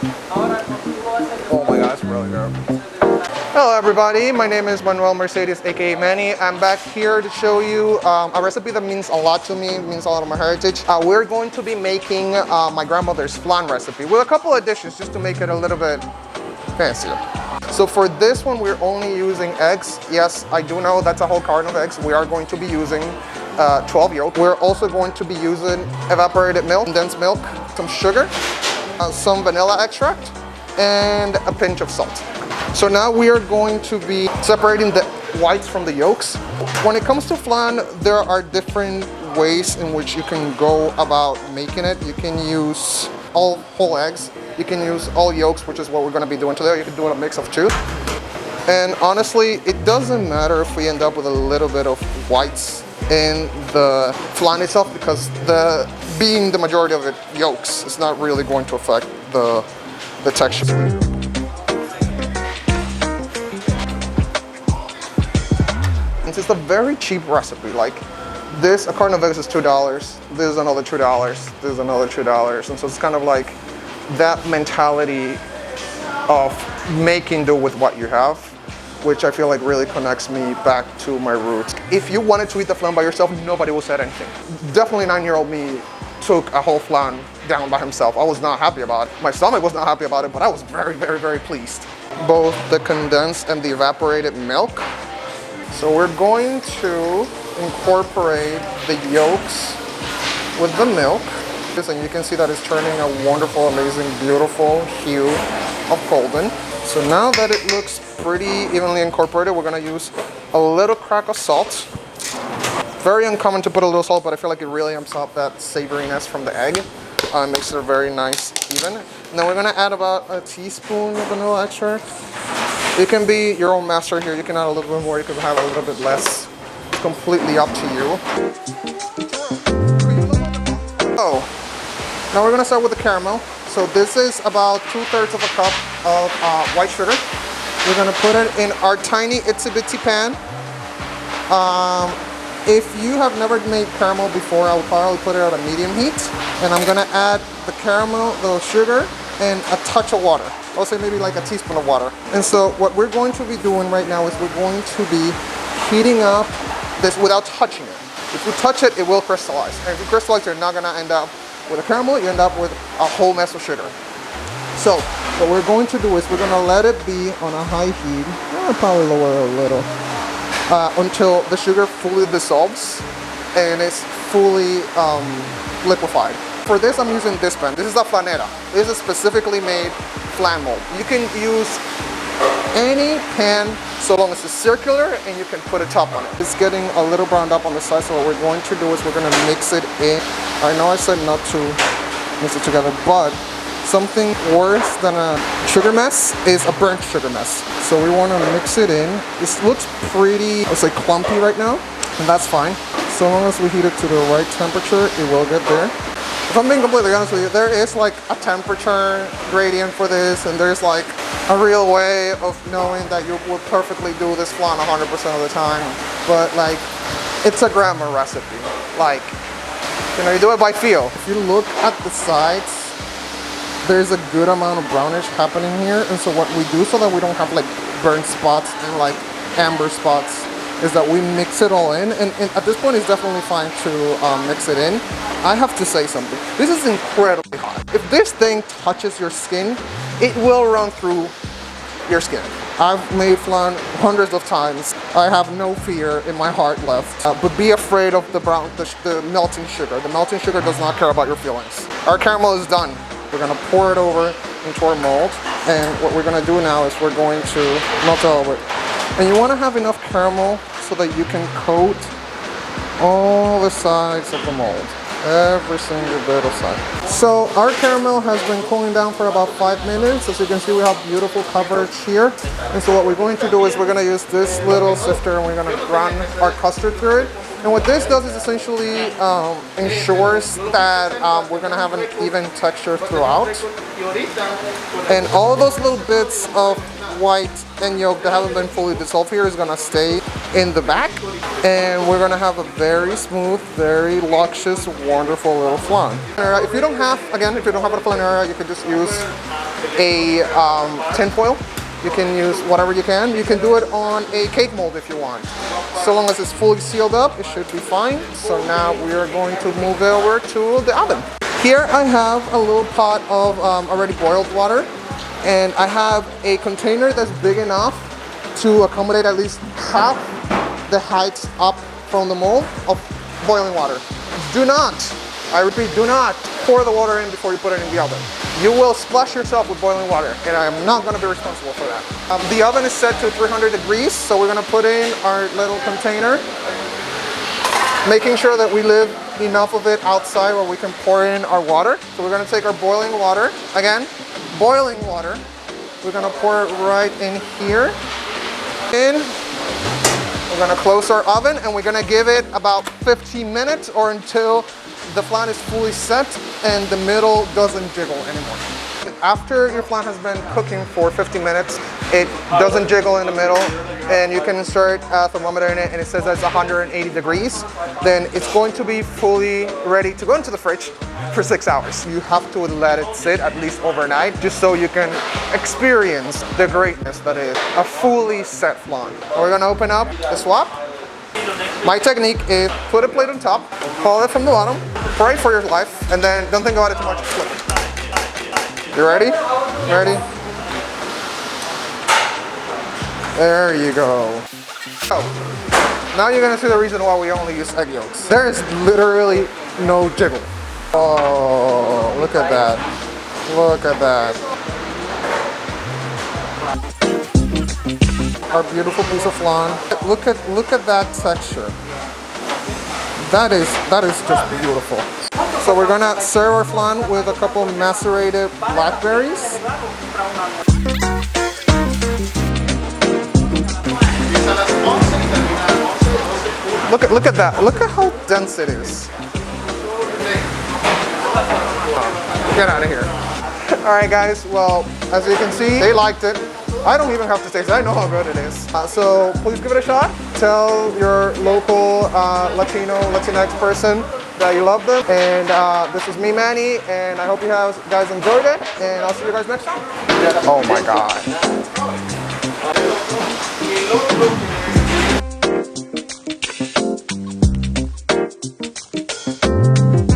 Oh my god, it's really good. Hello everybody, my name is Manuel Mercedes, aka Manny. I'm back here to show you a recipe that means a lot to me, means a lot of my heritage. We're going to be making my grandmother's flan recipe with a couple of dishes just to make it a little bit fancier. So for this one, we're only using eggs. Yes, I do know that's a whole carton of eggs. We are going to be using 12 yolk. We're also going to be using evaporated milk, condensed milk, some sugar, some vanilla extract, and a pinch of salt. So now we are going to be separating the whites from the yolks. When it comes to flan, there are different ways in which you can go about making it. You can use all whole eggs. You can use all yolks, which is what we're going to be doing today. You can do a mix of two. And honestly, it doesn't matter if we end up with a little bit of whites in the flan itself, because being the majority of it yolks, it's not really going to affect the texture. It's a very cheap recipe. Like this, a carton of eggs is $2. This is another $2. This is another $2. And so it's kind of like that mentality of making do with what you have, which I feel like really connects me back to my roots. If you wanted to eat the flan by yourself, nobody will say anything. Definitely 9-year-old me took a whole flan down by himself. I was not happy about it. My stomach was not happy about it, but I was very, very, very pleased. Both the condensed and the evaporated milk. So we're going to incorporate the yolks with the milk. And you can see that it's turning a wonderful, amazing, beautiful hue of golden. So now that it looks pretty evenly incorporated, we're gonna use a little crack of salt. Very uncommon to put a little salt, but I feel like it really amps up that savoriness from the egg. Makes it very nice, even. And then we're gonna add about a teaspoon of vanilla extract. You can be your own master here. You can add a little bit more, you can have a little bit less. It's completely up to you. Oh, now we're gonna start with the caramel. So this is about 2/3 of a cup of white sugar. We're gonna put it in our tiny itsy bitsy pan. If you have never made caramel before, I would probably put it at a medium heat. And I'm gonna add the caramel, the sugar, and a touch of water. I'll say maybe like a teaspoon of water. And so what we're going to be doing right now is we're going to be heating up this without touching it. If you touch it, it will crystallize. And if you crystallize, you're not gonna end up with a caramel, you end up with a whole mess of sugar. So what we're going to do is we're gonna let it be on a high heat. I'll probably lower it a little. Until the sugar fully dissolves and it's fully liquefied. For this, I'm using this pan. This is a flanera. This is specifically made flan mold. You can use any pan so long as it's circular and you can put a top on it. It's getting a little browned up on the side, so what we're going to do is we're going to mix it in. I know I said not to mix it together, but something worse than a sugar mess is a burnt sugar mess. So we want to mix it in. This looks pretty, I would say, clumpy right now, and that's fine. So long as we heat it to the right temperature, it will get there. If I'm being completely honest with you, there is like a temperature gradient for this, and there's like a real way of knowing that you will perfectly do this flan 100% of the time. But like, it's a grandma recipe. Like, you know, you do it by feel. If you look at the sides, there's a good amount of brownish happening here. And so what we do so that we don't have like burnt spots and like amber spots is that we mix it all in. And at this point, it's definitely fine to mix it in. I have to say something. This is incredibly hot. If this thing touches your skin, it will run through your skin. I've made flan hundreds of times. I have no fear in my heart left. But be afraid of the melting sugar. The melting sugar does not care about your feelings. Our caramel is done. We're gonna pour it over into our mold. And what we're gonna do now is we're going to melt it over. And you wanna have enough caramel so that you can coat all the sides of the mold. Every single bit of side. So our caramel has been cooling down for about 5 minutes. As you can see, we have beautiful coverage here. And so what we're going to do is we're gonna use this little sifter and we're gonna run our custard through it. And what this does is essentially ensures that we're gonna have an even texture throughout. And all of those little bits of white and yolk that haven't been fully dissolved here is gonna stay in the back. And we're gonna have a very smooth, very luscious, wonderful little flan. If you don't have, again, if you don't have a flanera, you could just use a tin foil. You can use whatever you can. You can do it on a cake mold if you want. So long as it's fully sealed up, it should be fine. So now we are going to move it over to the oven. Here I have a little pot of already boiled water, and I have a container that's big enough to accommodate at least half the height up from the mold of boiling water. Do not, I repeat, do not pour the water in before you put it in the oven. You will splash yourself with boiling water, and I am not gonna be responsible for that. The oven is set to 300 degrees, so we're gonna put in our little container, making sure that we leave enough of it outside where we can pour in our water. So we're gonna take our boiling water, again, boiling water. We're gonna pour it right in here. We're gonna close our oven, and we're gonna give it about 15 minutes or until the flan is fully set and the middle doesn't jiggle anymore. After your flan has been cooking for 50 minutes, it doesn't jiggle in the middle, and you can insert a thermometer in it and it says that it's 180 degrees, then it's going to be fully ready to go into the fridge for 6 hours. You have to let it sit at least overnight just so you can experience the greatness that is a fully set flan. We're gonna open up the swap. My technique is put a plate on top, pull it from the bottom, pray for your life, and then don't think about it too much. Flip it. You ready? Ready? There you go. So, now you're gonna see the reason why we only use egg yolks. There is literally no jiggle. Oh, look at that. Look at that. Our beautiful piece of flan. Look at that texture. That is just beautiful. So we're gonna serve our flan with a couple macerated blackberries. Look at that. Look at how dense it is. Get out of here. All right, guys. Well, as you can see, they liked it. I don't even have to taste it. I know how good it is. So please give it a shot. Tell your local Latino, Latinx person that you love them. And this is me, Manny, and I hope you guys enjoyed it. And I'll see you guys next time. Oh my God.